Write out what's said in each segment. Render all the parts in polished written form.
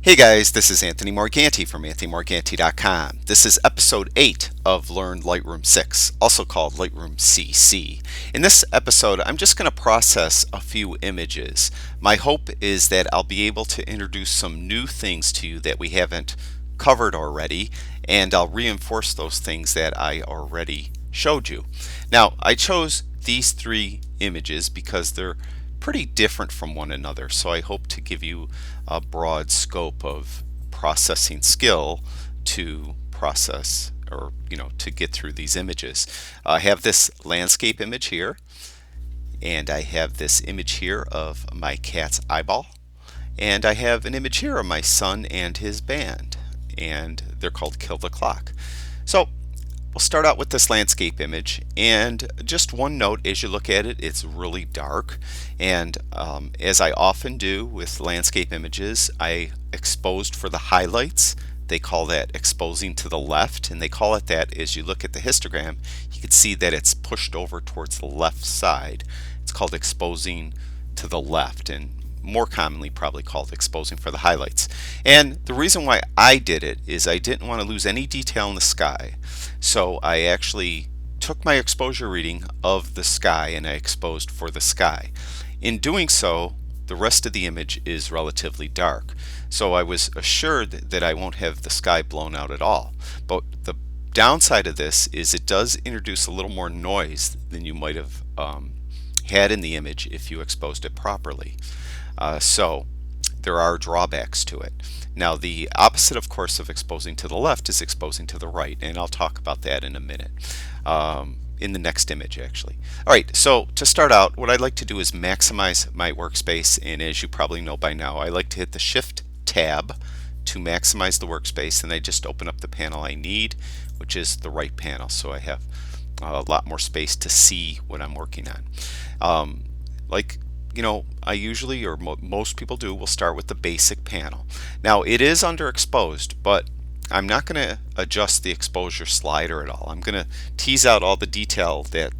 Hey guys, this is Anthony Morganti from AnthonyMorganti.com. This is episode 8 of Learn Lightroom 6, also called Lightroom CC. In this episode, I'm just going to process a few images. My hope is that I'll be able to introduce some new things to you that we haven't covered already, and I'll reinforce those things that I already showed you. Now, I chose these three images because they're pretty different from one another, so I hope to give you a broad scope of processing skill to process or to get through these images. I have this landscape image here, and I have this image here of my cat's eyeball, and I have an image here of my son and his band, and they're called Kill the Clock. So we'll start out with this landscape image, and just one note as you look at it, it's really dark, and as I often do with landscape images, I exposed for the highlights. They call that exposing to the left, and they call it that as you look at the histogram. You can see that it's pushed over towards the left side. It's called exposing to the left, and more commonly probably called exposing for the highlights. And the reason why I did it is I didn't want to lose any detail in the sky. So I actually took my exposure reading of the sky and I exposed for the sky. In doing so, the rest of the image is relatively dark. So I was assured that I won't have the sky blown out at all. But the downside of this is it does introduce a little more noise than you might have had in the image if you exposed it properly. So there are drawbacks to it. Now the opposite, of course, of exposing to the left is exposing to the right, and I'll talk about that in a minute, in the next image actually. Alright, so to start out, what I'd like to do is maximize my workspace, and as you probably know by now, I like to hit the Shift tab to maximize the workspace, and I just open up the panel I need, which is the right panel, so I have a lot more space to see what I'm working on. I usually, or most people do, will start with the basic panel. Now it is underexposed, but I'm not going to adjust the exposure slider at all. I'm going to tease out all the detail that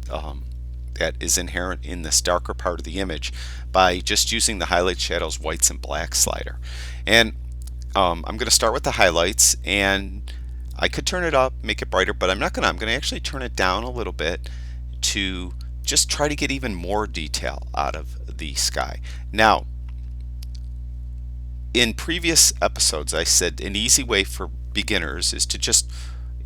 is inherent in this darker part of the image by just using the highlight, shadows, whites, and black slider. And I'm going to start with the highlights, and I could turn it up, make it brighter, but I'm not going to. I'm going to actually turn it down a little bit to just try to get even more detail out of the sky. Now, in previous episodes, I said an easy way for beginners is to just,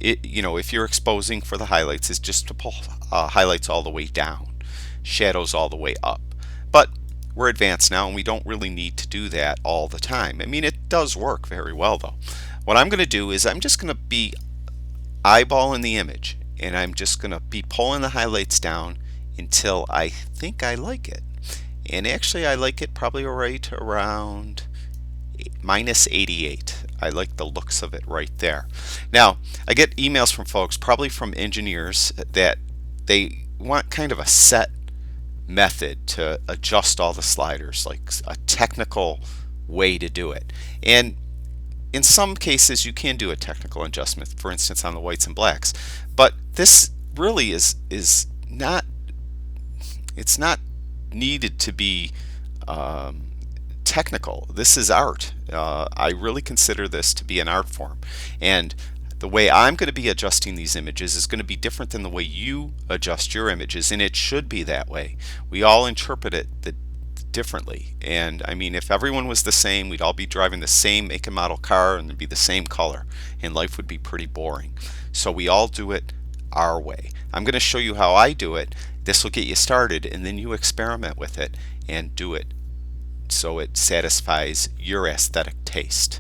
if you're exposing for the highlights, is just to pull highlights all the way down, shadows all the way up. But we're advanced now, and we don't really need to do that all the time. I mean, it does work very well, though. What I'm going to do is I'm just going to be eyeballing the image, and I'm just going to be pulling the highlights down until I think I like it. And actually I like it probably right around -88. I like the looks of it right there. Now, I get emails from folks, probably from engineers, that they want kind of a set method to adjust all the sliders, like a technical way to do it. And in some cases you can do a technical adjustment, for instance on the whites and blacks, but this really is not, it's not needed to be technical. This is art. I really consider this to be an art form, and the way I'm going to be adjusting these images is going to be different than the way you adjust your images, and it should be that way. We all interpret it differently, and I mean, if everyone was the same, we'd all be driving the same make and model car and it'd be the same color, and life would be pretty boring. So we all do it our way. I'm going to show you how I do it. This will get you started, and then you experiment with it and do it so it satisfies your aesthetic taste.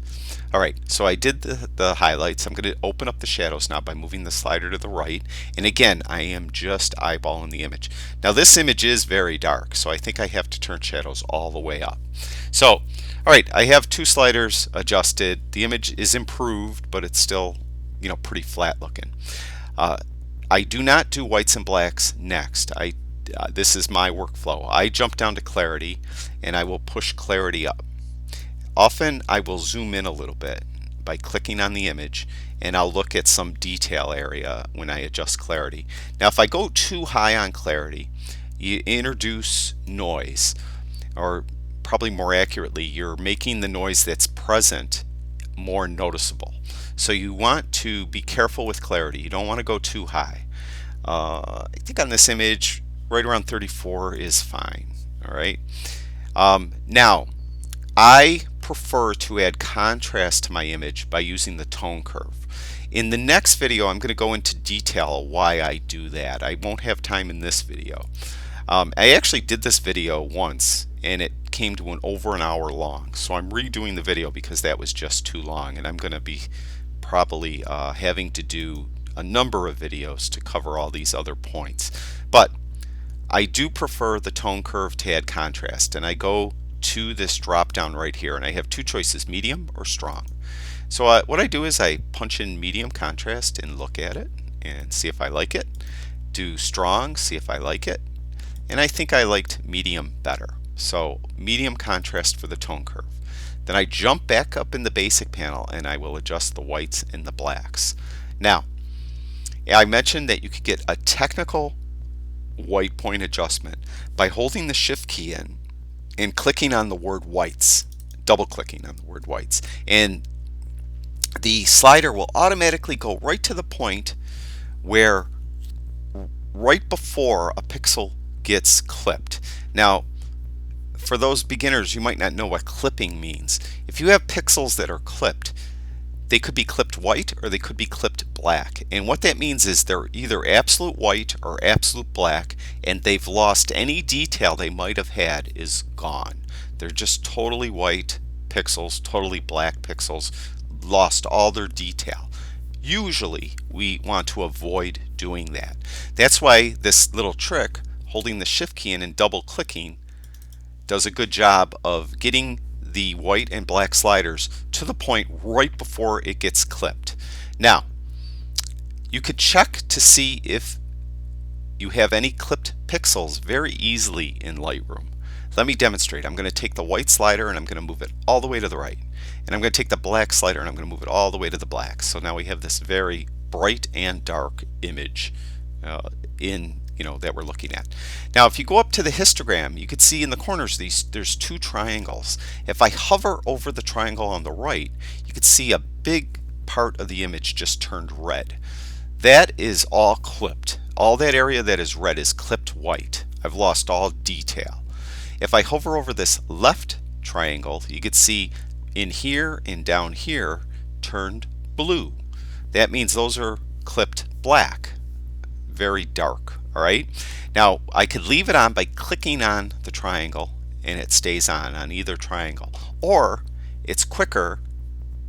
Alright, so I did the highlights. I'm going to open up the shadows now by moving the slider to the right, and again I am just eyeballing the image. Now this image is very dark, so I think I have to turn shadows all the way up. So alright, I have two sliders adjusted. The image is improved, but it's still pretty flat looking. I do not do whites and blacks next. This is my workflow. I jump down to clarity and I will push clarity up. Often I will zoom in a little bit by clicking on the image, and I'll look at some detail area when I adjust clarity. Now if I go too high on clarity, you introduce noise, or probably more accurately, you're making the noise that's present more noticeable. So you want to be careful with clarity. You don't want to go too high. I think on this image, right around 34 is fine. All right. Now, I prefer to add contrast to my image by using the tone curve. In the next video, I'm going to go into detail why I do that. I won't have time in this video. I actually did this video once and it came to over an hour long. So I'm redoing the video because that was just too long, and I'm going to be probably having to do a number of videos to cover all these other points. But I do prefer the tone curve to add contrast, and I go to this drop down right here and I have two choices, medium or strong. So what I do is I punch in medium contrast and look at it and see if I like it. Do strong, see if I like it. And I think I liked medium better. So medium contrast for the tone curve. Then I jump back up in the basic panel and I will adjust the whites and the blacks. Now, I mentioned that you could get a technical white point adjustment by holding the shift key in and clicking on the word whites, double clicking on the word whites. And the slider will automatically go right to the point where right before a pixel gets clipped. Now, for those beginners, you might not know what clipping means. If you have pixels that are clipped, they could be clipped white or they could be clipped black. And what that means is they're either absolute white or absolute black, and they've lost any detail they might have had is gone. They're just totally white pixels, totally black pixels, lost all their detail. Usually we want to avoid doing that. That's why this little trick, holding the shift key in and double clicking, does a good job of getting the white and black sliders to the point right before it gets clipped. Now, you could check to see if you have any clipped pixels very easily in Lightroom. Let me demonstrate. I'm going to take the white slider and I'm going to move it all the way to the right. And I'm going to take the black slider and I'm going to move it all the way to the black. So now we have this very bright and dark image that we're looking at. Now, if you go up to the histogram, you can see in the corners there's two triangles. If I hover over the triangle on the right, you can see a big part of the image just turned red. That is all clipped. All that area that is red is clipped white. I've lost all detail. If I hover over this left triangle, you can see in here and down here turned blue. That means those are clipped black, very dark. All right. Now I could leave it on by clicking on the triangle and it stays on either triangle, or it's quicker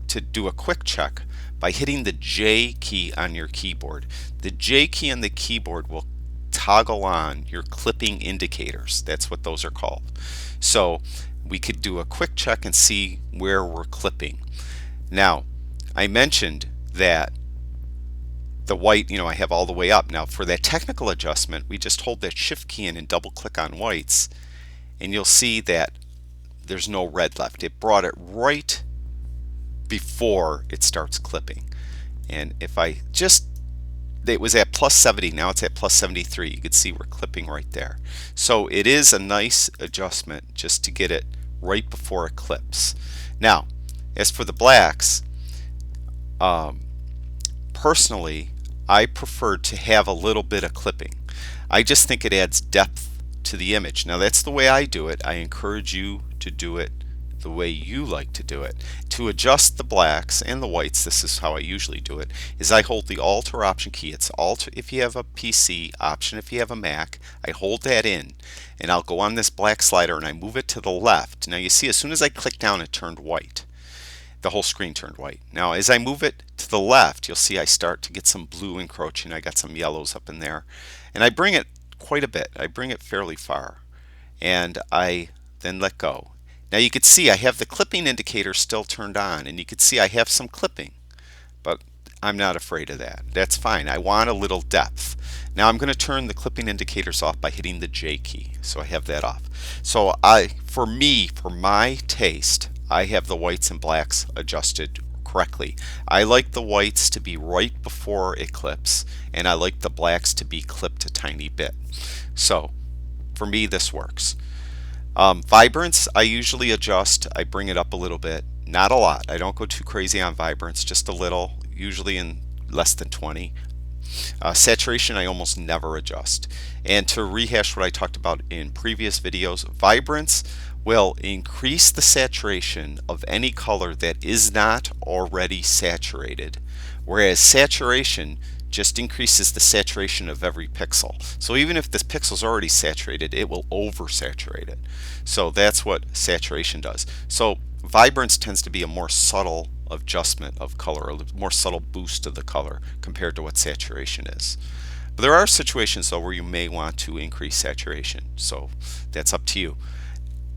to do a quick check by hitting the J key on your keyboard. The J key on the keyboard will toggle on your clipping indicators. That's what those are called. So we could do a quick check and see where we're clipping. Now, I mentioned that the white, I have all the way up. Now for that technical adjustment, we just hold that shift key in and double click on whites, and you'll see that there's no red left. It brought it right before it starts clipping. And if I it was at plus 70, now it's at plus 73. You can see we're clipping right there. So it is a nice adjustment just to get it right before it clips. Now, as for the blacks, personally, I prefer to have a little bit of clipping. I just think it adds depth to the image. Now that's the way I do it. I encourage you to do it the way you like to do it. To adjust the blacks and the whites, this is how I usually do it, is I hold the Alt or Option key. It's Alt if you have a PC, Option if you have a Mac. I hold that in and I'll go on this black slider and I move it to the left. Now you see as soon as I click down it turned white. The whole screen turned white. Now as I move it to the left, you'll see I start to get some blue encroaching. I got some yellows up in there. And I bring it quite a bit. I bring it fairly far. And I then let go. Now you can see I have the clipping indicator still turned on, and you can see I have some clipping. But I'm not afraid of that. That's fine. I want a little depth. Now I'm going to turn the clipping indicators off by hitting the J key. So I have that off. So for my taste, I have the whites and blacks adjusted correctly. I like the whites to be right before it clips, and I like the blacks to be clipped a tiny bit. So for me, this works. Vibrance, I usually adjust. I bring it up a little bit. not a lot. I don't go too crazy on vibrance, just a little, usually in less than 20. Saturation I almost never adjust. And to rehash what I talked about in previous videos, vibrance will increase the saturation of any color that is not already saturated, whereas saturation just increases the saturation of every pixel. So even if this pixel is already saturated, it will oversaturate it. So that's what saturation does. So vibrance tends to be a more subtle adjustment of color, a more subtle boost of the color compared to what saturation is. But there are situations though where you may want to increase saturation, so that's up to you.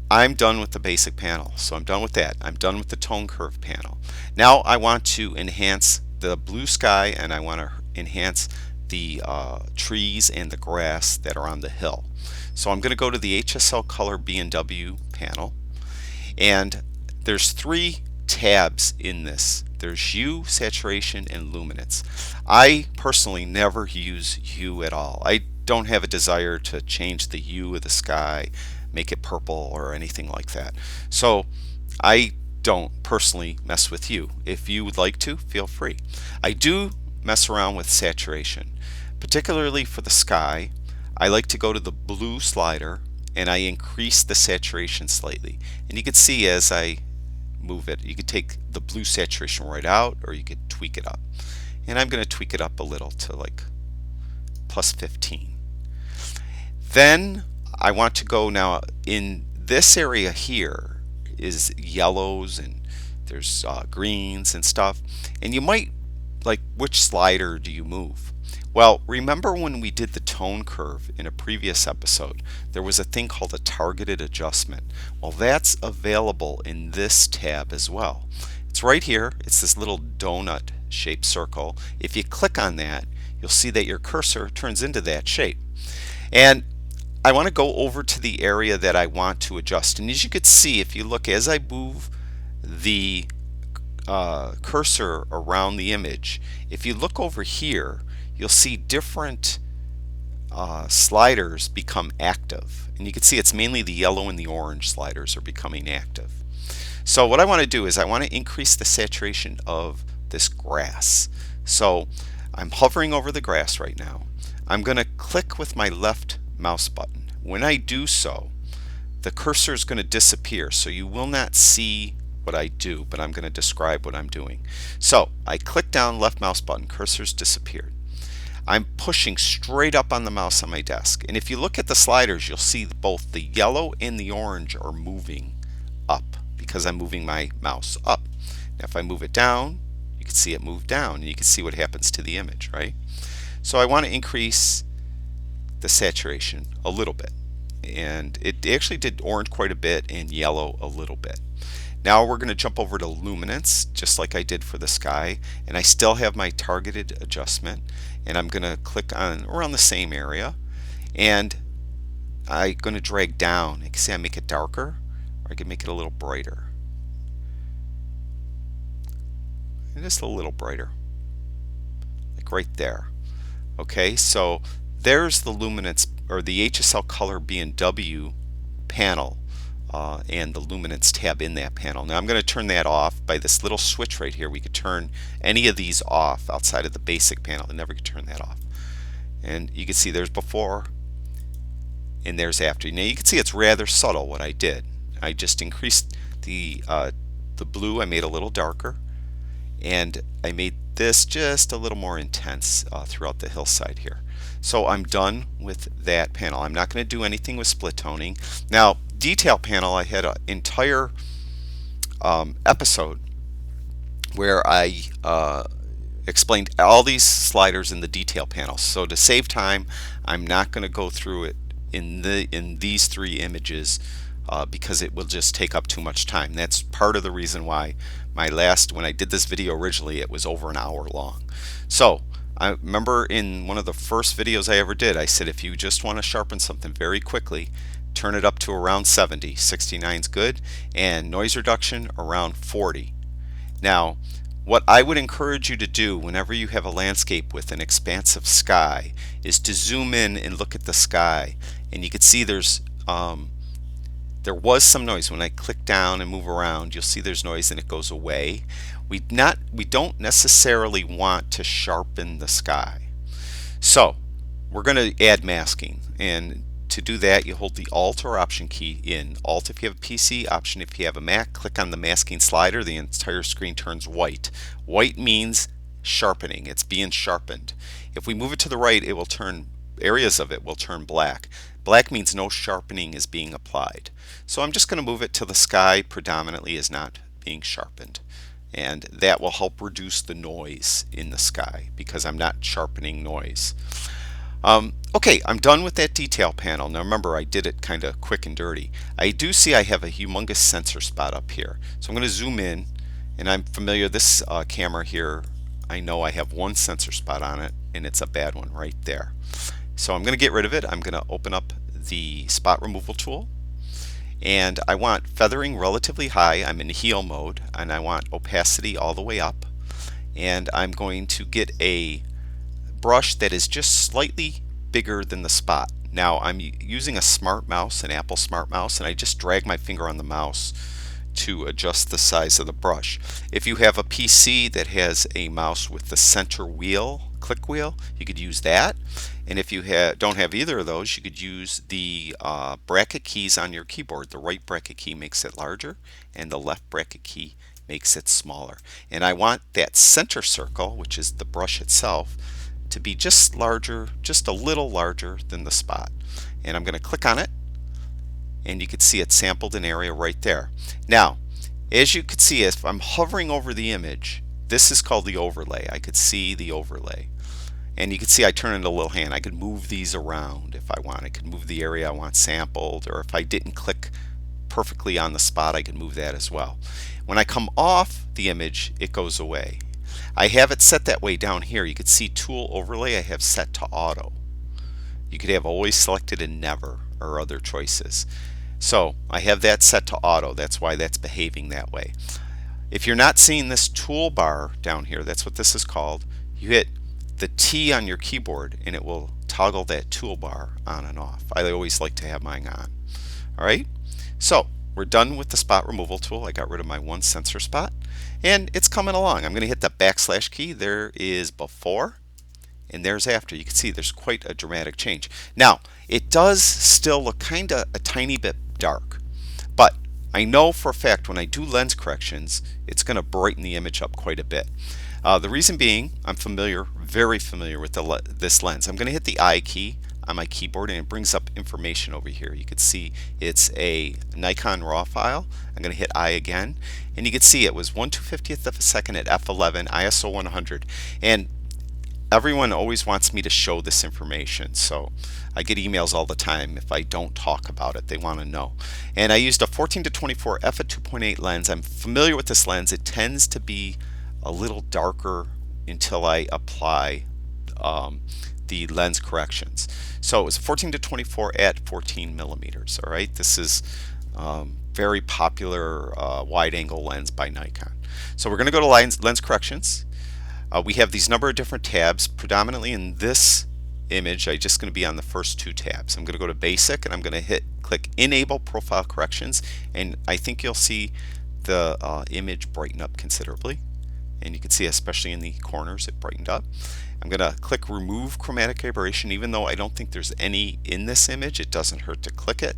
I'm done with the basic panel, so I'm done with that. I'm done with the tone curve panel. Now I want to enhance the blue sky, and I want to enhance the trees and the grass that are on the hill. So I'm going to go to the HSL Color B&W panel, and there's three tabs in this. There's hue, saturation, and luminance. I personally never use hue at all. I don't have a desire to change the hue of the sky, make it purple or anything like that. So I don't personally mess with hue. If you would like to, feel free. I do mess around with saturation, particularly for the sky. I like to go to the blue slider and I increase the saturation slightly. And you can see as I move it, you could take the blue saturation right out, or you could tweak it up. And I'm going to tweak it up a little to like plus 15. Then I want to go now in this area here is yellows and there's greens and stuff, and you might like, which slider do you move? Well, remember when we did the tone curve in a previous episode, there was a thing called a targeted adjustment. Well, that's available in this tab as well. It's right here. It's this little donut shaped circle. If you click on that, you'll see that your cursor turns into that shape. And I want to go over to the area that I want to adjust. And as you can see, if you look, as I move the cursor around the image, if you look over here, you'll see different sliders become active. And you can see it's mainly the yellow and the orange sliders are becoming active. So what I want to do is I want to increase the saturation of this grass. So I'm hovering over the grass right now. I'm going to click with my left mouse button. When I do so, the cursor is going to disappear, so you will not see what I do, but I'm going to describe what I'm doing. So I click down, left mouse button, cursor's disappeared. I'm pushing straight up on the mouse on my desk, and if you look at the sliders, you'll see both the yellow and the orange are moving up because I'm moving my mouse up. Now if I move it down, you can see it move down, and you can see what happens to the image, right? So I want to increase the saturation a little bit, and it actually did orange quite a bit and yellow a little bit. Now we're going to jump over to luminance, just like I did for the sky, and I still have my targeted adjustment, and I'm going to click on around the same area, and I'm going to drag down. You can see I make it darker, or I can make it a little brighter, and just a little brighter, like right there. Okay, so there's the luminance, or the HSL Color B&W panel, and the luminance tab in that panel. Now I'm going to turn that off by this little switch right here. We could turn any of these off outside of the basic panel. I never could turn that off. And you can see there's before and there's after. Now you can see it's rather subtle what I did. I just increased the blue. I made a little darker, and I made this just a little more intense throughout the hillside here. So I'm done with that panel. I'm not going to do anything with split toning. Now, detail panel, I had an entire episode where I explained all these sliders in the detail panel. So to save time, I'm not going to go through it in these three images because it will just take up too much time. That's part of the reason why when I did this video originally, it was over an hour long. So I remember in one of the first videos I ever did, I said if you just want to sharpen something very quickly, turn it up to around 70. 69 is good, and noise reduction around 40. Now, what I would encourage you to do whenever you have a landscape with an expansive sky is to zoom in and look at the sky, and you can see there's there was some noise. When I click down and move around, you'll see there's noise and it goes away. We don't necessarily want to sharpen the sky. So we're going to add masking, and to do that you hold the Alt or Option key in. Alt if you have a PC, Option if you have a Mac. Click on the masking slider, the entire screen turns white. White means sharpening, it's being sharpened. If we move it to the right, it will turn, areas of it will turn black. Black means no sharpening is being applied. So I'm just going to move it to the sky predominantly is not being sharpened, and that will help reduce the noise in the sky because I'm not sharpening noise. Okay, I'm done with that detail panel. Now remember, I did it kind of quick and dirty. I do see I have a humongous sensor spot up here. So I'm going to zoom in, and I'm familiar, this camera here, I know I have one sensor spot on it, and it's a bad one right there. So I'm going to get rid of it. I'm going to open up the spot removal tool, and I want feathering relatively high. I'm in heal mode, and I want opacity all the way up, and I'm going to get a brush that is just slightly bigger than the spot. Now I'm using a smart mouse, an Apple smart mouse, and I just drag my finger on the mouse to adjust the size of the brush. If you have a PC that has a mouse with the center wheel, click wheel, you could use that. And if you don't have either of those, you could use the bracket keys on your keyboard. The right bracket key makes it larger, and the left bracket key makes it smaller. And I want that center circle, which is the brush itself, to be just larger, just a little larger than the spot. And I'm going to click on it, and you can see it sampled an area right there. Now, as you can see, if I'm hovering over the image, this is called the overlay. I could see the overlay. And you can see I turn into a little hand. I could move these around if I want. I could move the area I want sampled, or if I didn't click perfectly on the spot, I could move that as well. When I come off the image, it goes away. I have it set that way down here. You can see Tool Overlay I have set to Auto. You could have Always Selected and Never, or other choices. So I have that set to Auto. That's why that's behaving that way. If you're not seeing this toolbar down here, that's what this is called, you hit the T on your keyboard and it will toggle that toolbar on and off. I always like to have mine on. Alright, so we're done with the spot removal tool. I got rid of my one sensor spot, and it's coming along. I'm going to hit the backslash key. There is before, and there's after. You can see there's quite a dramatic change. Now, it does still look kind of a tiny bit dark, but I know for a fact when I do lens corrections, it's going to brighten the image up quite a bit. The reason being, I'm very familiar with this lens. I'm going to hit the I key on my keyboard, and it brings up information over here. You can see it's a Nikon RAW file. I'm going to hit I again, and you can see it was 1/250th of a second at f11, ISO 100, and everyone always wants me to show this information, so I get emails all the time if I don't talk about it. They want to know. And I used a 14-24 f at 2.8 lens. I'm familiar with this lens. It tends to be a little darker until I apply the lens corrections. So it was 14-24 at 14 millimeters. All right, this is very popular wide angle lens by Nikon. So we're going to go to lens corrections. We have these number of different tabs. Predominantly in this image, I'm just going to be on the first two tabs. I'm going to go to Basic, and I'm going to click Enable Profile Corrections, and I think you'll see the image brighten up considerably. And you can see, especially in the corners, it brightened up. I'm going to click Remove Chromatic Aberration. Even though I don't think there's any in this image, it doesn't hurt to click it.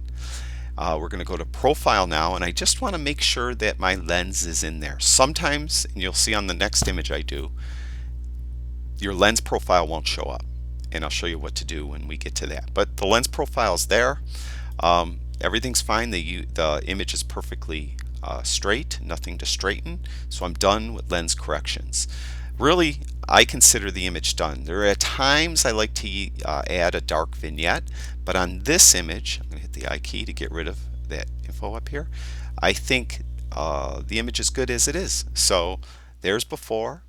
We're going to go to Profile now, and I just want to make sure that my lens is in there. Sometimes, and you'll see on the next image I do, your lens profile won't show up, and I'll show you what to do when we get to that. But the lens profile is there. Everything's fine. The image is perfectly straight, nothing to straighten. So I'm done with lens corrections. Really, I consider the image done. There are times I like to add a dark vignette, but on this image, I'm going to hit the I key to get rid of that info up here. I think the image is good as it is. So there's before,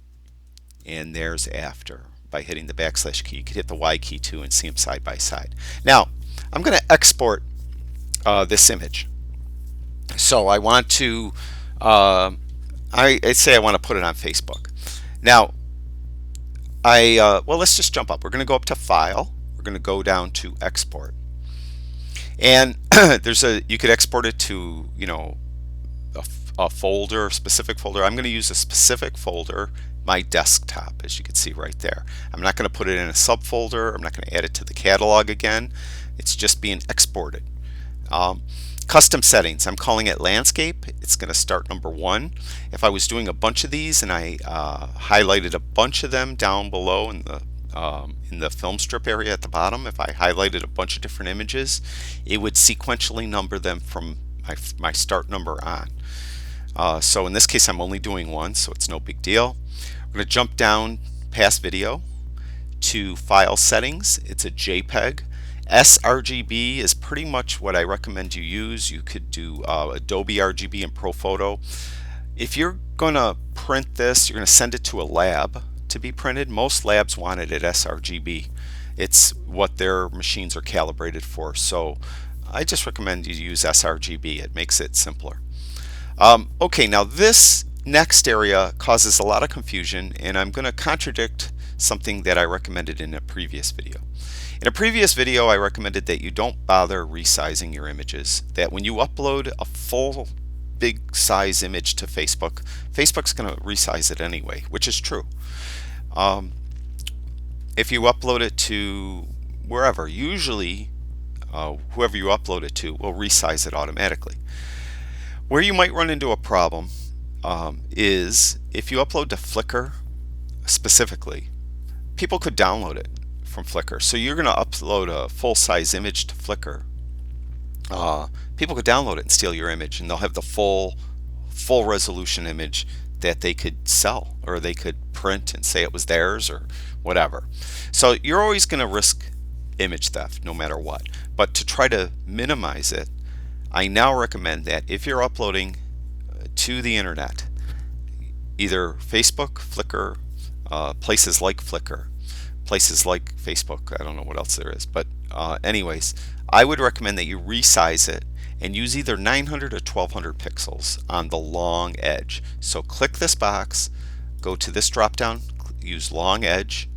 and there's after. By hitting the backslash key, you could hit the Y key too and see them side by side. Now, I'm going to export this image. So I want to, I'd say I want to put it on Facebook. Now, well, let's just jump up. We're going to go up to File. We're going to go down to Export. And you could export it to, a folder, a specific folder. I'm going to use a specific folder, my desktop, as you can see right there. I'm not going to put it in a subfolder. I'm not going to add it to the catalog again. It's just being exported. Custom settings, I'm calling it landscape. It's going to start number 1. If I was doing a bunch of these and I highlighted a bunch of them down below in the film strip area at the bottom, if I highlighted a bunch of different images, it would sequentially number them from my start number on. So in this case I'm only doing 1, so it's no big deal. We're going to jump down past video to file settings. It's a JPEG. sRGB is pretty much what I recommend you use. You could do Adobe RGB and ProPhoto. If you're going to print this, you're going to send it to a lab to be printed. Most labs want it at sRGB. It's what their machines are calibrated for. So I just recommend you use sRGB. It makes it simpler. Okay, now this next area causes a lot of confusion, and I'm going to contradict something that I recommended in a previous video. In a previous video, I recommended that you don't bother resizing your images, that when you upload a full big size image to Facebook, Facebook's going to resize it anyway, which is true. If you upload it to wherever, usually whoever you upload it to will resize it automatically. Where you might run into a problem is if you upload to Flickr specifically, people could download it from Flickr. So you're going to upload a full-size image to Flickr. People could download it and steal your image, and they'll have the full resolution image that they could sell, or they could print and say it was theirs or whatever. So you're always going to risk image theft no matter what. But to try to minimize it, I now recommend that if you're uploading to the internet, either Facebook, Flickr, places like Flickr, places like Facebook, I don't know what else there is, but anyways, I would recommend that you resize it and use either 900 or 1200 pixels on the long edge. So click this box, go to this drop down, use long edge,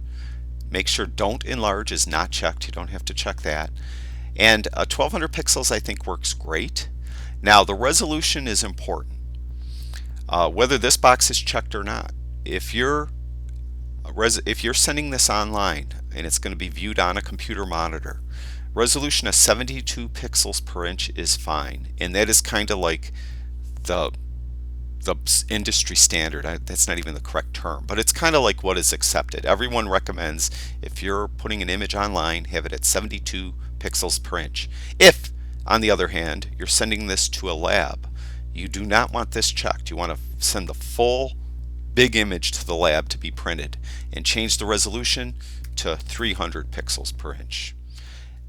make sure don't enlarge is not checked, you don't have to check that. And 1200 pixels I think works great. Now the resolution is important. Whether this box is checked or not, if you're sending this online and it's going to be viewed on a computer monitor, resolution of 72 pixels per inch is fine, and that is kind of like the industry standard. That's not even the correct term, but it's kind of like what is accepted. Everyone recommends if you're putting an image online, have it at 72 pixels per inch. If, on the other hand, you're sending this to a lab, you do not want this checked. You want to send the full big image to the lab to be printed and change the resolution to 300 pixels per inch.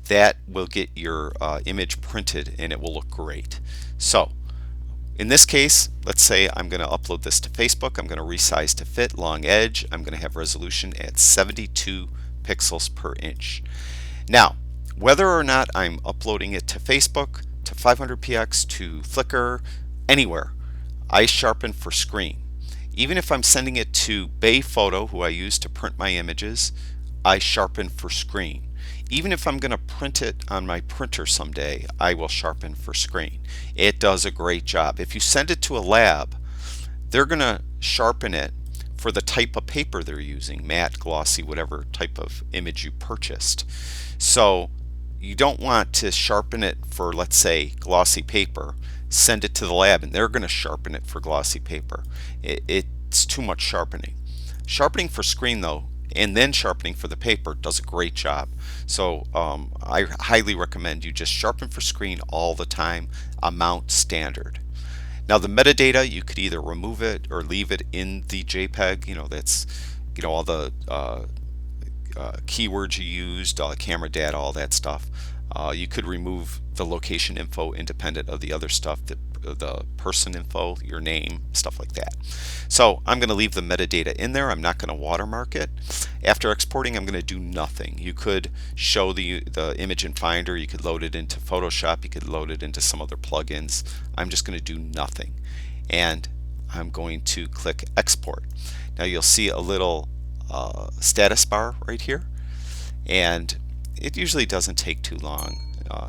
That will get your image printed and it will look great. So in this case, let's say I'm going to upload this to Facebook. I'm going to resize to fit, long edge. I'm going to have resolution at 72 pixels per inch. Now, whether or not I'm uploading it to Facebook, to 500px, to Flickr, anywhere, I sharpen for screen. Even if I'm sending it to Bay Photo, who I use to print my images, I sharpen for screen. Even if I'm going to print it on my printer someday, I will sharpen for screen. It does a great job. If you send it to a lab, they're going to sharpen it for the type of paper they're using, matte, glossy, whatever type of image you purchased. So you don't want to sharpen it for, let's say, glossy paper, send it to the lab and they're going to sharpen it for glossy paper. It's too much sharpening. Sharpening for screen though, and then sharpening for the paper does a great job. So I highly recommend you just sharpen for screen all the time, amount standard. Now the metadata, you could either remove it or leave it in the JPEG. That's all the keywords you used, camera data, all that stuff. You could remove the location info independent of the other stuff, the person info, your name, stuff like that. So I'm going to leave the metadata in there. I'm not going to watermark it. After exporting, I'm going to do nothing. You could show the image in Finder, you could load it into Photoshop, you could load it into some other plugins. I'm just going to do nothing. And I'm going to click Export. Now you'll see a little status bar right here, and it usually doesn't take too long.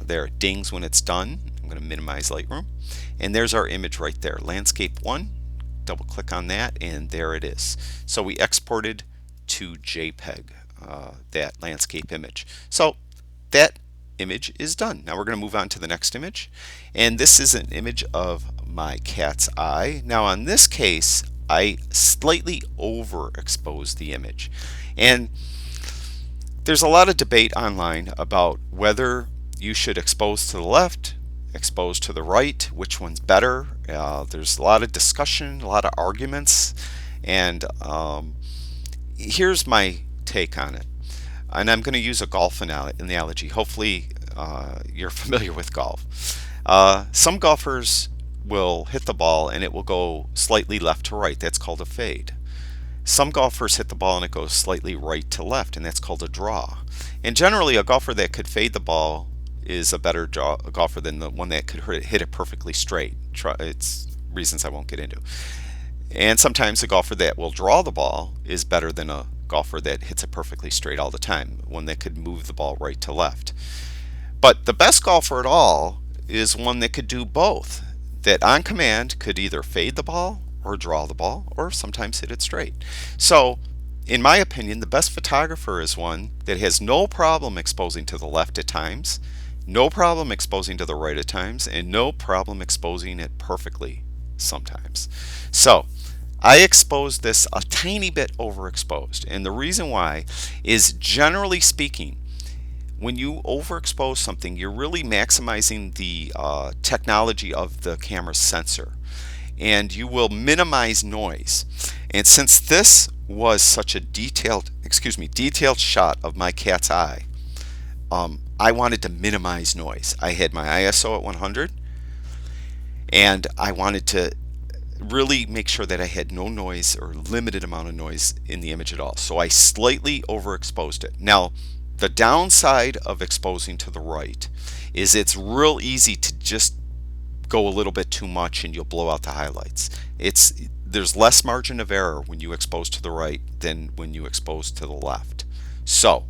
there, it dings when it's done. I'm going to minimize Lightroom. And there's our image right there, Landscape 1. Double click on that and there it is. So we exported to JPEG that landscape image. So that image is done. Now we're going to move on to the next image, and this is an image of my cat's eye. Now on this case I slightly overexposed the image, and there's a lot of debate online about whether you should expose to the left, expose to the right, which one's better. There's a lot of discussion, a lot of arguments, and here's my take on it. And I'm going to use a golf analogy. Hopefully you're familiar with golf. Some golfers will hit the ball and it will go slightly left to right. That's called a fade. Some golfers hit the ball and it goes slightly right to left, and that's called a draw. And generally a golfer that could fade the ball is a better golfer than the one that could hit it perfectly straight. It's reasons I won't get into. And sometimes a golfer that will draw the ball is better than a golfer that hits it perfectly straight all the time, one that could move the ball right to left. But the best golfer at all is one that could do both, that on command could either fade the ball or draw the ball or sometimes hit it straight. So in my opinion, the best photographer is one that has no problem exposing to the left at times, no problem exposing to the right at times, and no problem exposing it perfectly sometimes. So I exposed this a tiny bit overexposed, and the reason why is, generally speaking, when you overexpose something, you're really maximizing the technology of the camera's sensor, and you will minimize noise. And since this was such a detailed shot of my cat's eye, I wanted to minimize noise. I had my ISO at 100, and I wanted to really make sure that I had no noise or limited amount of noise in the image at all. So I slightly overexposed it. Now, the downside of exposing to the right is it's real easy to just go a little bit too much and you'll blow out the highlights. There's less margin of error when you expose to the right than when you expose to the left. So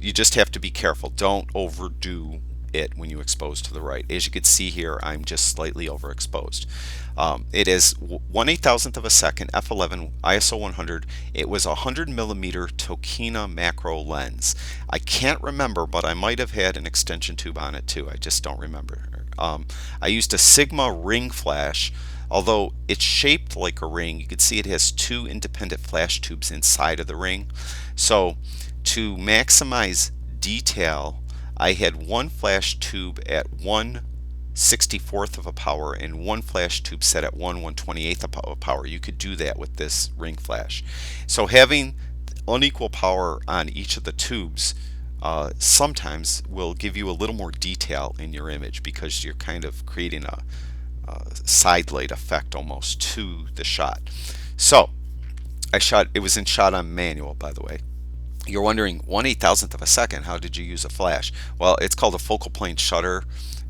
you just have to be careful. Don't overdo it when you expose to the right. As you can see here, I'm just slightly overexposed. It is 1/8,000th of a second, f11, ISO 100. It was a 100mm Tokina macro lens. I can't remember, but I might have had an extension tube on it too. I just don't remember. I used a Sigma ring flash. Although it's shaped like a ring, you can see it has two independent flash tubes inside of the ring. So to maximize detail, I had one flash tube at 1/64th of a power and one flash tube set at 1/128th of a power. You could do that with this ring flash. So having unequal power on each of the tubes sometimes will give you a little more detail in your image, because you're kind of creating a side light effect almost to the shot. So it was shot on manual, by the way. You're wondering, 1/8,000th of a second, how did you use a flash? Well, it's called a focal plane shutter.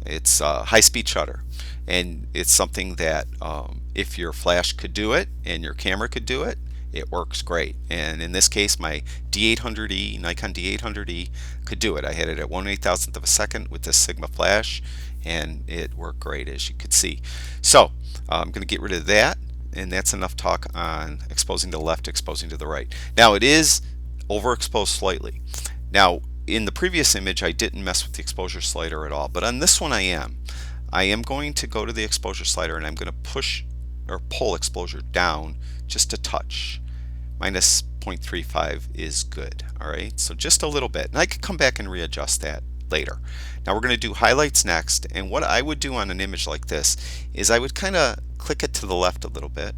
It's a high-speed shutter, and it's something that if your flash could do it and your camera could do it, it works great. And in this case, my D800E, Nikon D800E, could do it. I had it at 1/8,000th of a second with this Sigma flash, and it worked great, as you could see. So I'm going to get rid of that, and that's enough talk on exposing to the left, exposing to the right. Now it is overexposed slightly. Now in the previous image I didn't mess with the exposure slider at all, but on this one I am. I am going to go to the exposure slider and I'm going to push or pull exposure down just a touch. Minus 0.35 is good. Alright, so just a little bit, and I could come back and readjust that later. Now we're going to do highlights next, and what I would do on an image like this is I would kind of click it to the left a little bit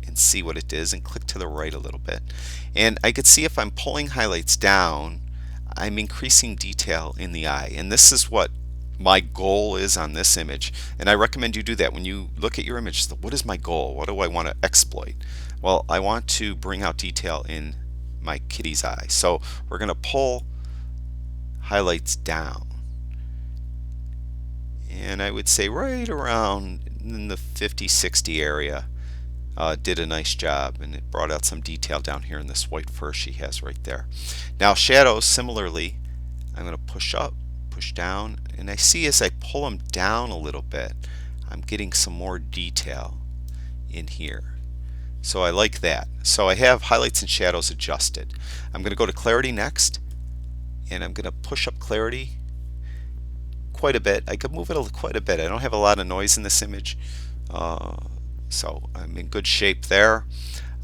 and see what it is, and click to the right a little bit, and I could see if I'm pulling highlights down, I'm increasing detail in the eye. And this is what my goal is on this image, and I recommend you do that when you look at your image. What is my goal? What do I want to exploit? Well, I want to bring out detail in my kitty's eye, so we're going to pull highlights down, and I would say right around in the 50-60 area. Did a nice job, and it brought out some detail down here in this white fur she has right there. Now shadows, similarly, I'm going to push up, push down, and I see as I pull them down a little bit, I'm getting some more detail in here. So I like that. So I have highlights and shadows adjusted. I'm going to go to clarity next, and I'm going to push up clarity quite a bit. I could move it quite a bit. I don't have a lot of noise in this image, so I'm in good shape there.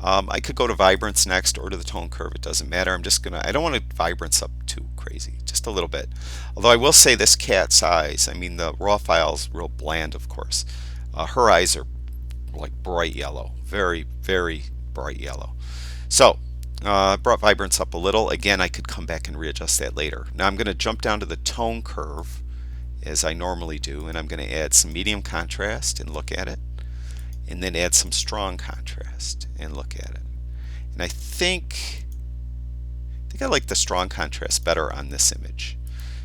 I could go to vibrance next or to the tone curve. It doesn't matter. I don't want to vibrance up too crazy, just a little bit. Although I will say this cat's eyes, I mean the raw file's real bland, of course. Her eyes are like bright yellow, very, very bright yellow. So I brought vibrance up a little. Again, I could come back and readjust that later. Now I'm going to jump down to the tone curve as I normally do, and I'm going to add some medium contrast and look at it, and then add some strong contrast and look at it. And I think I like the strong contrast better on this image.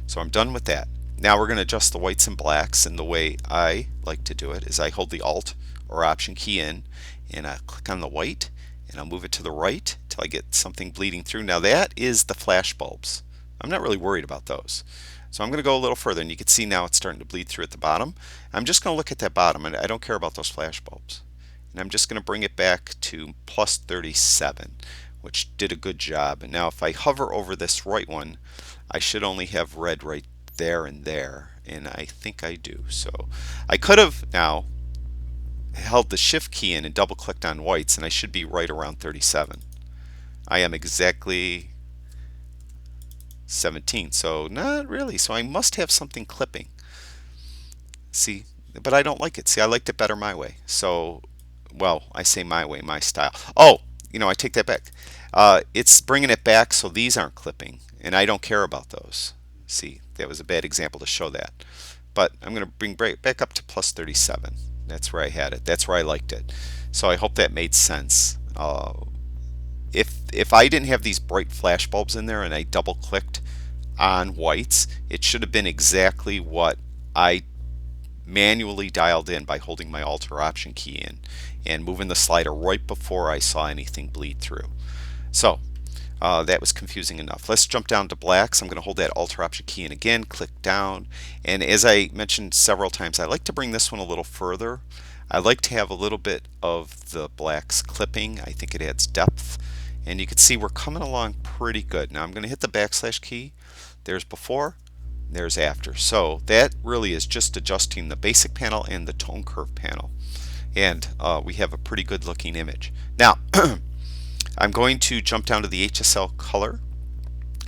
So I'm done with that. Now we're going to adjust the whites and blacks, and the way I like to do it is I hold the Alt or Option key in, and I click on the white, and I'll move it to the right till I get something bleeding through. Now that is the flash bulbs. I'm not really worried about those. So I'm going to go a little further, and you can see now it's starting to bleed through at the bottom. I'm just going to look at that bottom, and I don't care about those flash bulbs. And I'm just going to bring it back to plus 37, which did a good job. And now if I hover over this right one, I should only have red right there, and I think I do. So I could have now held the shift key in and double clicked on whites, and I should be right around 37. I am exactly 17, so not really. So I must have something clipping. See, but I don't like it. See, I liked it better my way. So, well, I say my way, my style. Oh, I take that back. It's bringing it back so these aren't clipping, and I don't care about those. See, that was a bad example to show that. But I'm going to bring back up to plus 37. That's where I had it. That's where I liked it. So I hope that made sense. If I didn't have these bright flash bulbs in there and I double clicked on whites, it should have been exactly what I manually dialed in by holding my Alt or Option key in and moving the slider right before I saw anything bleed through. So that was confusing enough. Let's jump down to blacks. I'm going to hold that Alt or Option key in again, click down, and as I mentioned several times, I like to bring this one a little further. I like to have a little bit of the blacks clipping. I think it adds depth, and you can see we're coming along pretty good. Now I'm going to hit the backslash key. There's before, there's after. So that really is just adjusting the basic panel and the tone curve panel, and we have a pretty good looking image. Now I'm going to jump down to the HSL color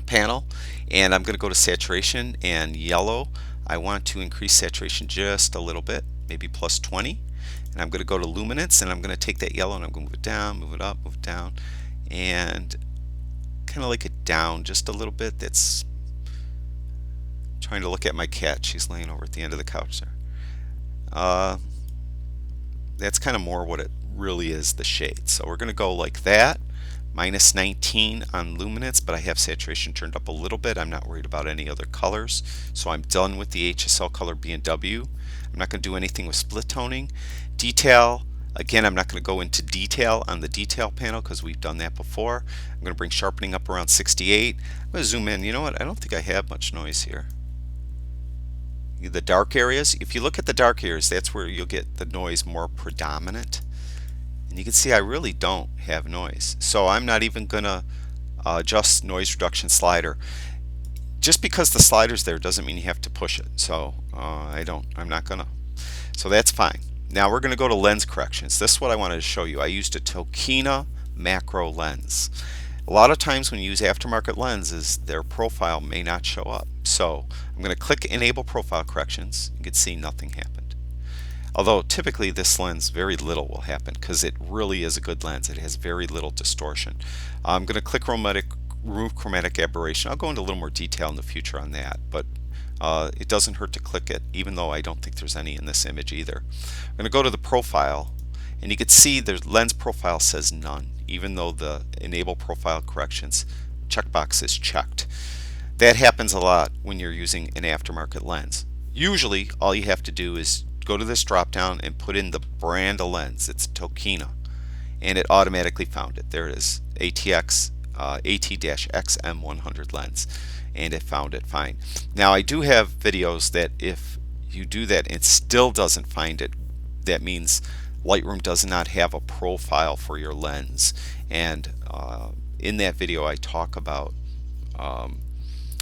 panel, and I'm going to go to saturation and yellow. I want to increase saturation just a little bit, maybe plus 20, and I'm going to go to luminance, and I'm going to take that yellow and I'm going to move it down, move it up, move it down, and kind of like it down just a little bit. That's trying to look at my cat. She's laying over at the end of the couch there. That's kind of more what it really is, the shade. So we're going to go like that. Minus 19 on luminance, but I have saturation turned up a little bit. I'm not worried about any other colors. So I'm done with the HSL color B&W. I'm not going to do anything with split toning. Detail, again, I'm not going to go into detail on the detail panel because we've done that before. I'm going to bring sharpening up around 68. I'm going to zoom in. You know what? I don't think I have much noise here. The dark areas, if you look at the dark areas, that's where you'll get the noise more predominant. And you can see I really don't have noise. So I'm not even going to adjust noise reduction slider. Just because the slider's there doesn't mean you have to push it. So I'm not going to. So that's fine. Now we're going to go to lens corrections. This is what I wanted to show you. I used a Tokina macro lens. A lot of times when you use aftermarket lenses, their profile may not show up. So I'm going to click Enable Profile Corrections. You can see nothing happened. Although typically this lens, very little will happen because it really is a good lens. It has very little distortion. I'm going to click Remove Chromatic Aberration. I'll go into a little more detail in the future on that, but it doesn't hurt to click it, even though I don't think there's any in this image either. I'm going to go to the profile, and you can see the lens profile says none, even though the Enable Profile Corrections checkbox is checked. That happens a lot when you're using an aftermarket lens. Usually all you have to do is go to this drop down and put in the brand of lens. It's Tokina, and it automatically found it. There it is, AT-XM100 lens. and it found it fine. Now I do have videos that if you do that and it still doesn't find it, that means Lightroom does not have a profile for your lens. And in that video I talk about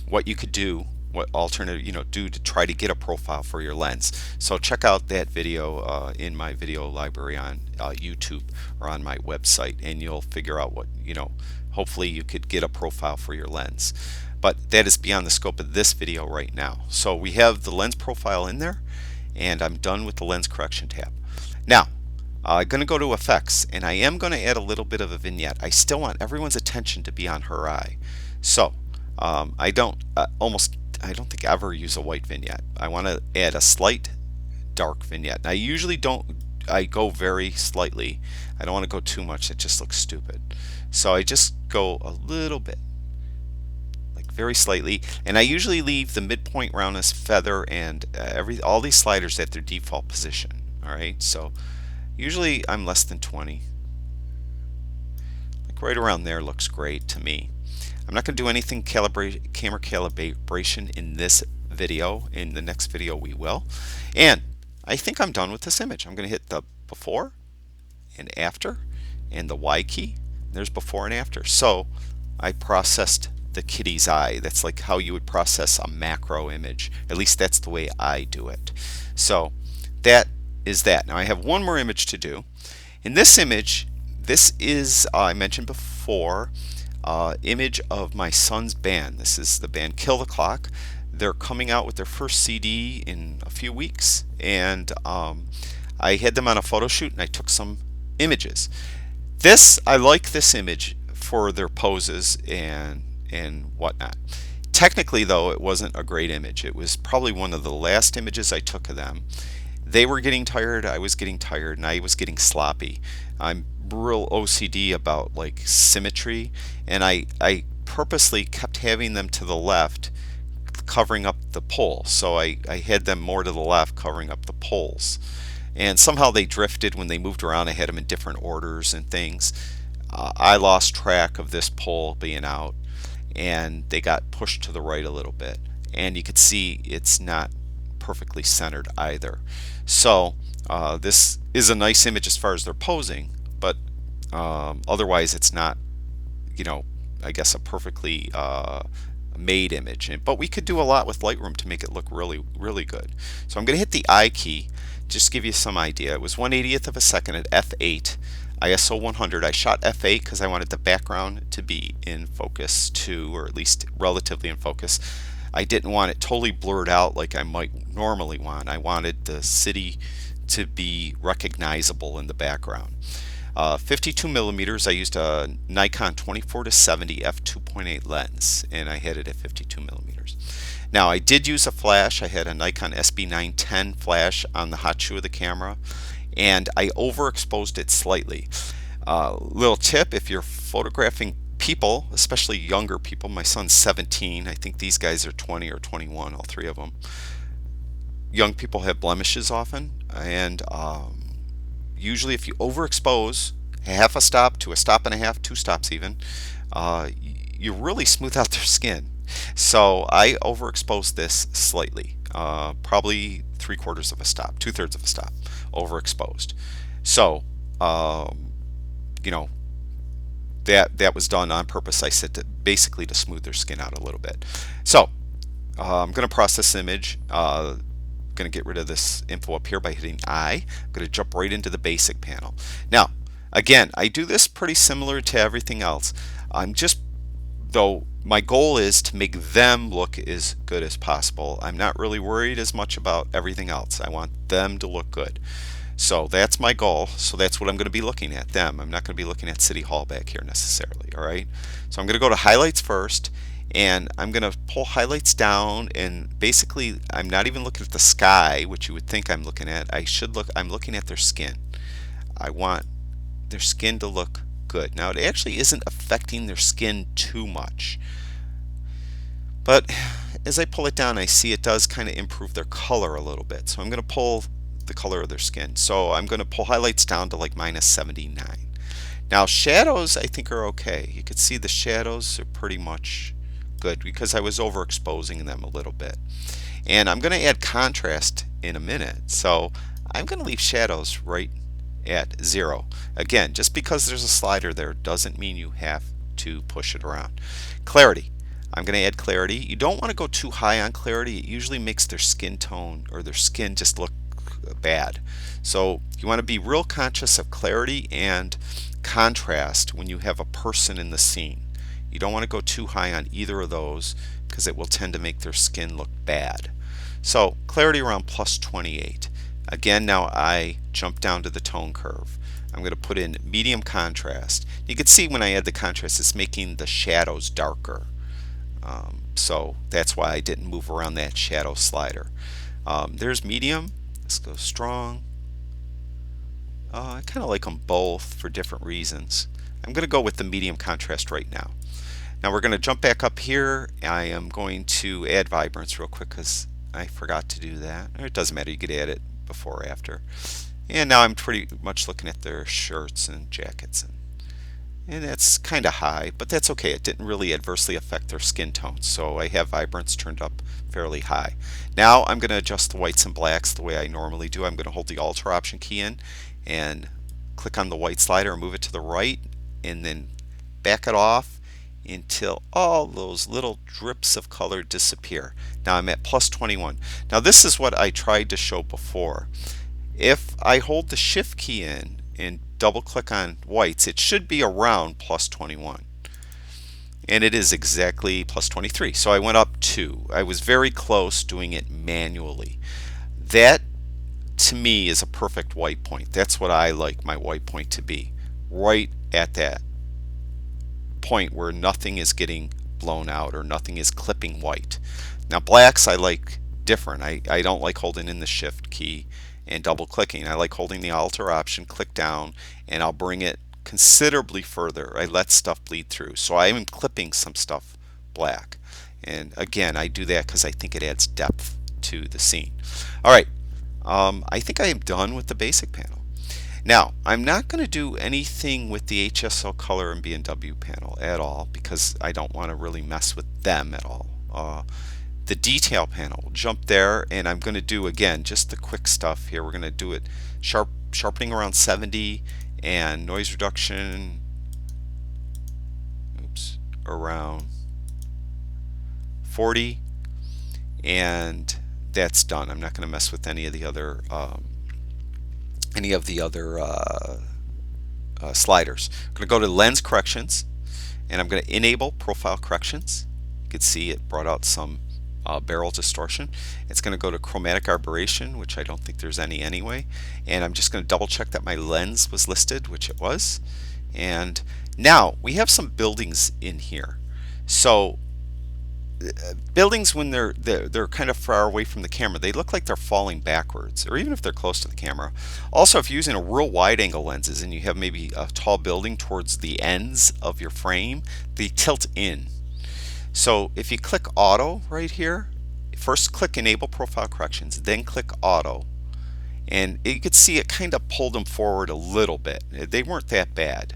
what you could do, what alternative do to try to get a profile for your lens. So check out that video in my video library on YouTube or on my website, and you'll figure out what hopefully you could get a profile for your lens. But that is beyond the scope of this video right now. So we have the lens profile in there, and I'm done with the lens correction tab. Now I'm going to go to effects, and I am going to add a little bit of a vignette. I still want everyone's attention to be on her eye. So I don't think I ever use a white vignette. I want to add a slight dark vignette. I usually don't. I go very slightly. I don't want to go too much. It just looks stupid. So I just go a little bit, like very slightly, and I usually leave the midpoint roundness, feather, and all these sliders at their default position. All right. So usually I'm less than 20. Like right around there looks great to me. I'm not going to do anything camera calibration in this video. In the next video we will. And I think I'm done with this image. I'm going to hit the before and after and the Y key. There's before and after. So I processed the kitty's eye. That's like how you would process a macro image. At least that's the way I do it. So that is that. Now I have one more image to do. In this image, this is I mentioned before, image of my son's band. This is the band Kill the Clock. They're coming out with their first CD in a few weeks, and I had them on a photo shoot and I took some images. I like this image for their poses and whatnot. Technically though, it wasn't a great image. It was probably one of the last images I took of them. They were getting tired, I was getting tired, and I was getting sloppy. I'm real OCD about like symmetry, and I purposely kept having them to the left covering up the pole. So I had them more to the left covering up the poles. And somehow they drifted when they moved around. I had them in different orders and things. I lost track of this pole being out, and they got pushed to the right a little bit. And you could see it's not perfectly centered either. So this is a nice image as far as they're posing, but otherwise it's not, I guess a perfectly made image. But we could do a lot with Lightroom to make it look really, really good. So I'm going to hit the I key, just to give you some idea. It was 1/80th of a second at f8, ISO 100. I shot f8 because I wanted the background to be in focus too, or at least relatively in focus. I didn't want it totally blurred out like I might normally want. I wanted the city to be recognizable in the background. 52 millimeters. I used a Nikon 24-70 f2.8 lens, and I had it at 52 millimeters. Now I did use a flash. I had a Nikon SB910 flash on the hot shoe of the camera, and I overexposed it slightly. Little tip: if you're photographing people, especially younger people, my son's 17, I think these guys are 20 or 21, all three of them. Young people have blemishes often, and usually if you overexpose half a stop to a stop and a half, 2 stops even, you really smooth out their skin. So I overexposed this slightly, probably 3/4 of a stop, 2/3 of a stop overexposed. So that was done on purpose. I said basically to smooth their skin out a little bit. So I'm going to process image. Going to get rid of this info up here by hitting I. I'm going to jump right into the basic panel. Now again, I do this pretty similar to everything else. Though my goal is to make them look as good as possible. I'm not really worried as much about everything else. I want them to look good. So that's my goal. So that's what I'm going to be looking at, them. I'm not going to be looking at City Hall back here necessarily. All right. So I'm going to go to highlights first, and I'm going to pull highlights down, and basically I'm not even looking at the sky, which you would think I'm looking at. I'm looking at their skin. I want their skin to look good. Now it actually isn't affecting their skin too much, but as I pull it down I see it does kind of improve their color a little bit. So I'm going to pull the color of their skin. So I'm going to pull highlights down to like -79. Now shadows I think are okay. You can see the shadows are pretty much good because I was overexposing them a little bit. And I'm going to add contrast in a minute. So I'm going to leave shadows right at 0. Again, just because there's a slider there doesn't mean you have to push it around. Clarity. I'm going to add clarity. You don't want to go too high on clarity. It usually makes their skin tone or their skin just look bad. So you want to be real conscious of clarity and contrast when you have a person in the scene. You don't want to go too high on either of those because it will tend to make their skin look bad. So clarity around plus 28. Again, now I jump down to the tone curve. I'm going to put in medium contrast. You can see when I add the contrast, it's making the shadows darker. So that's why I didn't move around that shadow slider. There's medium. Let's go strong. I kind of like them both for different reasons. I'm going to go with the medium contrast right now. Now we're going to jump back up here. I am going to add vibrance real quick because I forgot to do that. Or it doesn't matter, you could add it before or after. And now I'm pretty much looking at their shirts and jackets. And that's kind of high, but that's okay. It didn't really adversely affect their skin tone. So I have vibrance turned up fairly high. Now I'm going to adjust the whites and blacks the way I normally do. I'm going to hold the Alt or Option key in and click on the white slider and move it to the right and then back it off until all those little drips of color disappear. Now I'm at plus 21. Now this is what I tried to show before. If I hold the Shift key in and double click on whites, it should be around plus 21. And it is exactly plus 23. So I went up 2. I was very close doing it manually. That to me is a perfect white point. That's what I like my white point to be. Right at that point where nothing is getting blown out or nothing is clipping white. Now blacks I like different. I don't like holding in the Shift key and double clicking. I like holding the Alt or Option, click down, and I'll bring it considerably further. I let stuff bleed through. So I am clipping some stuff black. And again, I do that because I think it adds depth to the scene. Alright, I think I am done with the basic panel. Now, I'm not going to do anything with the HSL color and B&W panel at all because I don't want to really mess with them at all. The detail panel, we'll jump there, and I'm going to do again just the quick stuff here. We're going to do it sharpening around 70 and noise reduction around 40, and that's done. I'm not going to mess with any of the other sliders. I'm going to go to lens corrections, and I'm going to enable profile corrections. You can see it brought out some barrel distortion. It's going to go to chromatic aberration, which I don't think there's any anyway, and I'm just going to double check that my lens was listed, which it was. And now we have some buildings in here. So buildings, when they're kind of far away from the camera, they look like they're falling backwards, or even if they're close to the camera. Also, if you're using a real wide angle lenses and you have maybe a tall building towards the ends of your frame, they tilt in. So if you click auto right here, first click enable profile corrections, then click auto, and you could see it kind of pulled them forward a little bit. They weren't that bad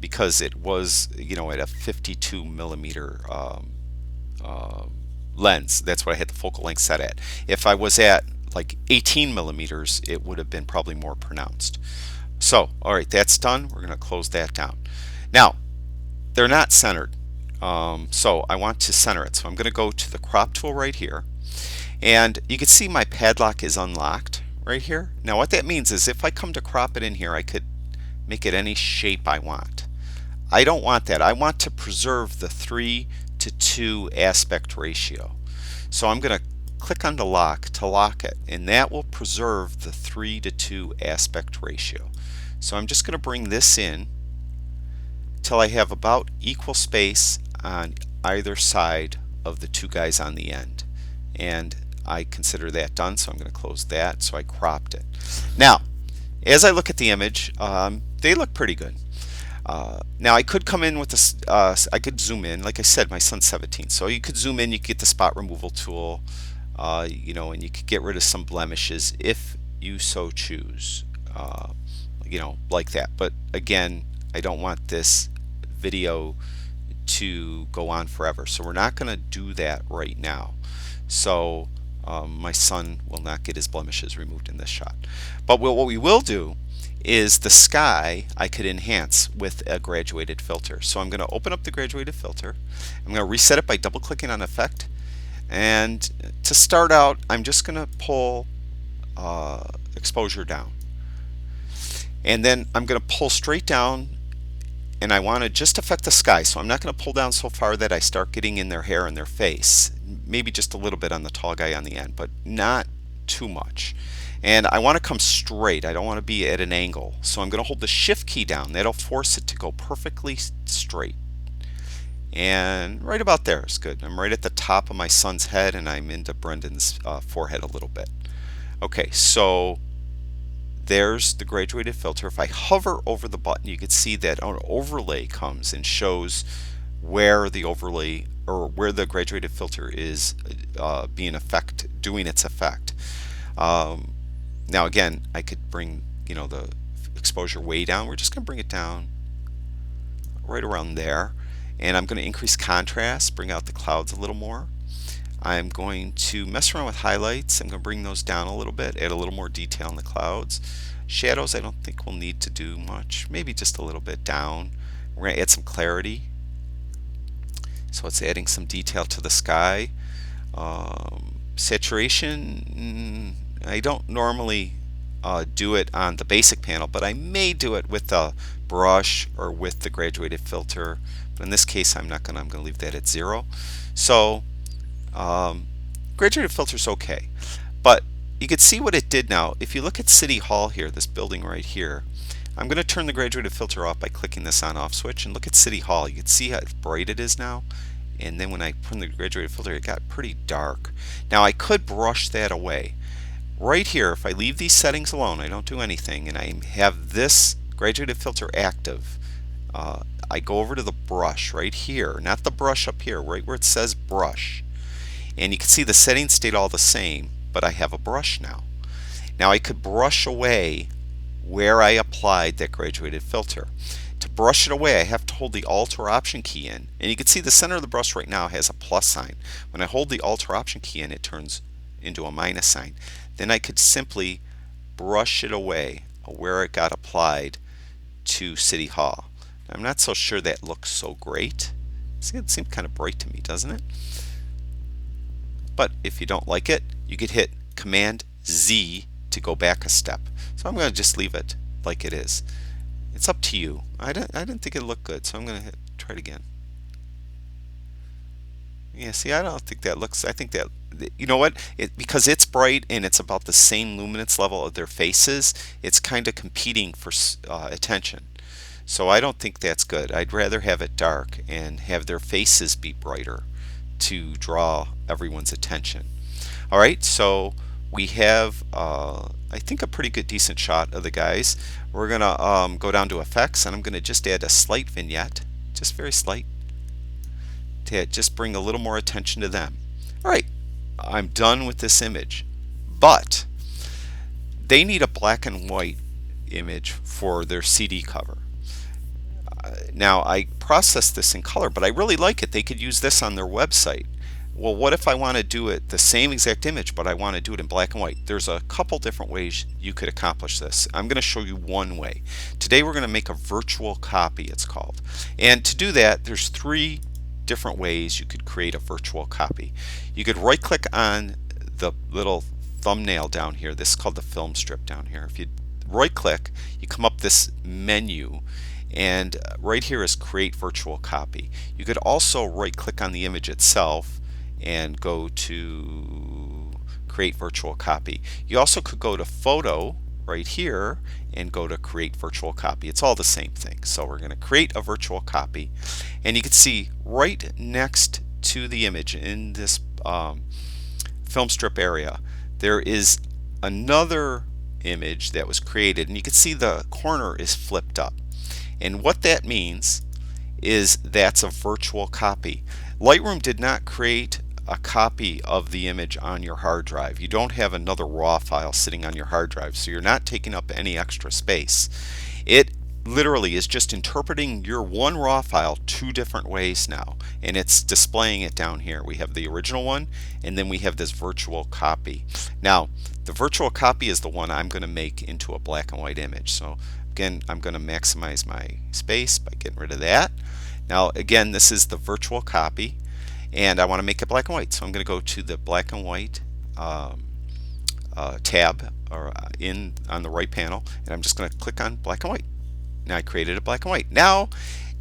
because it was, you know, at a 52 millimeter lens. That's what I had the focal length set at. If I was at like 18 millimeters, it would have been probably more pronounced. So, all right, that's done. We're going to close that down. Now, they're not centered. So I want to center it. So I'm going to go to the crop tool right here, and you can see my padlock is unlocked right here. Now what that means is if I come to crop it in here, I could make it any shape I want. I don't want that. I want to preserve the 3:2 aspect ratio. So I'm going to click on the lock to lock it, and that will preserve the 3:2 aspect ratio. So I'm just going to bring this in till I have about equal space on either side of the two guys on the end, and I consider that done, so I'm going to close that. So I cropped it. Now as I look at the image, they look pretty good. Now I could come in with this, I could zoom in. Like I said, my son's 17, so you could zoom in, you could get the spot removal tool, you know, and you could get rid of some blemishes if you so choose, you know, like that. But again, I don't want this video to go on forever. So we're not going to do that right now. So my son will not get his blemishes removed in this shot. But what we will do is the sky I could enhance with a graduated filter. So I'm going to open up the graduated filter. I'm going to reset it by double clicking on effect. And to start out, I'm just going to pull exposure down. And then I'm going to pull straight down, and I want to just affect the sky. So I'm not going to pull down so far that I start getting in their hair and their face. Maybe just a little bit on the tall guy on the end, but not too much. And I want to come straight. I don't want to be at an angle. So I'm going to hold the shift key down. That'll force it to go perfectly straight. And right about there is good. I'm right at the top of my son's head, and I'm into Brendan's forehead a little bit. Okay, so there's the graduated filter. If I hover over the button, you can see that an overlay comes and shows where the overlay or where the graduated filter is doing its effect. Now again, I could bring the exposure way down. We're just going to bring it down right around there, and I'm going to increase contrast, bring out the clouds a little more. I'm going to mess around with highlights. I'm going to bring those down a little bit, add a little more detail in the clouds. Shadows I don't think we'll need to do much, maybe just a little bit down. We're going to add some clarity, so it's adding some detail to the sky. Saturation, I don't normally do it on the basic panel, but I may do it with a brush or with the graduated filter. But in this case, I'm going to leave that at 0. So graduated filter is okay, but you can see what it did now. If you look at City Hall here, this building right here, I'm going to turn the graduated filter off by clicking this on off switch, and look at City Hall. You can see how bright it is now, and then when I put the graduated filter, it got pretty dark. Now I could brush that away. Right here, if I leave these settings alone, I don't do anything, and I have this graduated filter active, I go over to the brush right here, not the brush up here, right where it says brush, and you can see the settings stayed all the same, but I have a brush now. Now I could brush away where I applied that graduated filter. To brush it away, I have to hold the Alt or Option key in, and you can see the center of the brush right now has a plus sign. When I hold the Alt or Option key in, it turns into a minus sign. Then I could simply brush it away where it got applied to City Hall. I'm not so sure that looks so great. It seems kind of bright to me, doesn't it? But if you don't like it, you could hit Command Z to go back a step. So I'm going to just leave it like it is. It's up to you. I didn't think it looked good, so I'm going to try it again. Yeah, see, I don't think that looks, I think that, you know what, because it's bright and it's about the same luminance level of their faces, it's kind of competing for attention. So I don't think that's good. I'd rather have it dark and have their faces be brighter to draw everyone's attention. Alright, so we have I think a pretty good decent shot of the guys. We're gonna go down to effects, and I'm gonna just add a slight vignette, just very slight, to just bring a little more attention to them. Alright, I'm done with this image, but they need a black and white image for their CD cover. Now I processed this in color, but I really like it. They could use this on their website. Well, what if I want to do it the same exact image, but I want to do it in black and white? There's a couple different ways you could accomplish this. I'm going to show you one way. Today we're going to make a virtual copy, it's called. And to do that, there's 3 different ways you could create a virtual copy. You could right click on the little thumbnail down here. This is called the film strip down here. If you right click, you come up this menu, and right here is create virtual copy. You could also right click on the image itself and go to create virtual copy. You also could go to photo right here and go to create virtual copy. It's all the same thing. So we're going to create a virtual copy, and you can see right next to the image in this film strip area there is another image that was created, and you can see the corner is flipped up. And what that means is that's a virtual copy. Lightroom did not create a copy of the image on your hard drive. You don't have another raw file sitting on your hard drive, so you're not taking up any extra space. It literally is just interpreting your one raw file two different ways now, and it's displaying it down here. We have the original one, and then we have this virtual copy. Now the virtual copy is the one I'm going to make into a black and white image. So again, I'm going to maximize my space by getting rid of that. Now again, this is the virtual copy, and I want to make it black and white, so I'm going to go to the black and white tab or on the right panel, and I'm just going to click on black and white. Now I created a black and white. Now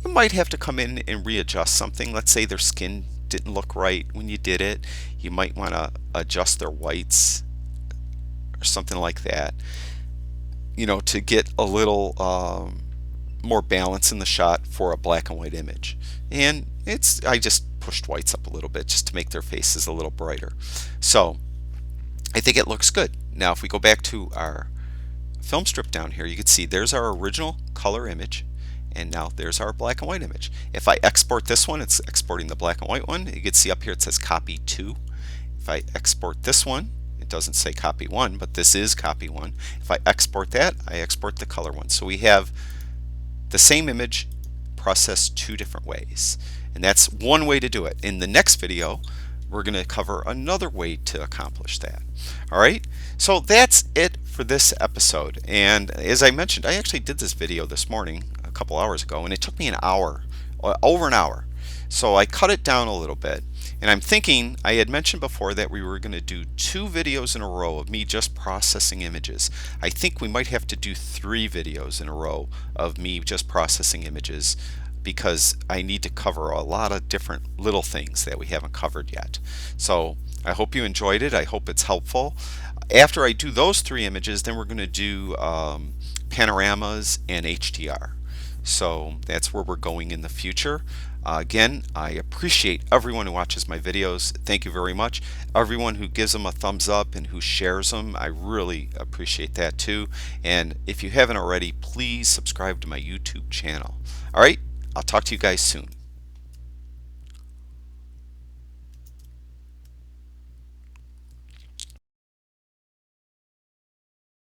you might have to come in and readjust something. Let's say their skin didn't look right when you did it. You might want to adjust their whites or something like that, you know, to get a little more balance in the shot for a black and white image. And I just pushed whites up a little bit just to make their faces a little brighter. So I think it looks good. Now if we go back to our film strip down here, you can see there's our original color image, and now there's our black and white image. If I export this one, it's exporting the black and white one. You can see up here it says copy 2. If I export this one, it doesn't say copy 1, but this is copy 1. If I export that, I export the color one. So we have the same image processed two different ways, and that's one way to do it. In the next video, we're going to cover another way to accomplish that. Alright, so that's it for this episode. And as I mentioned, I actually did this video this morning a couple hours ago, and it took me an hour, over an hour. So I cut it down a little bit, and I'm thinking, I had mentioned before that we were going to do 2 videos in a row of me just processing images. I think we might have to do 3 videos in a row of me just processing images, because I need to cover a lot of different little things that we haven't covered yet. So I hope you enjoyed it. I hope it's helpful. After I do those 3 images, then we're going to do panoramas and HDR. So that's where we're going in the future. Again, I appreciate everyone who watches my videos. Thank you very much. Everyone who gives them a thumbs up and who shares them, I really appreciate that too. And if you haven't already, please subscribe to my YouTube channel. All right, I'll talk to you guys soon.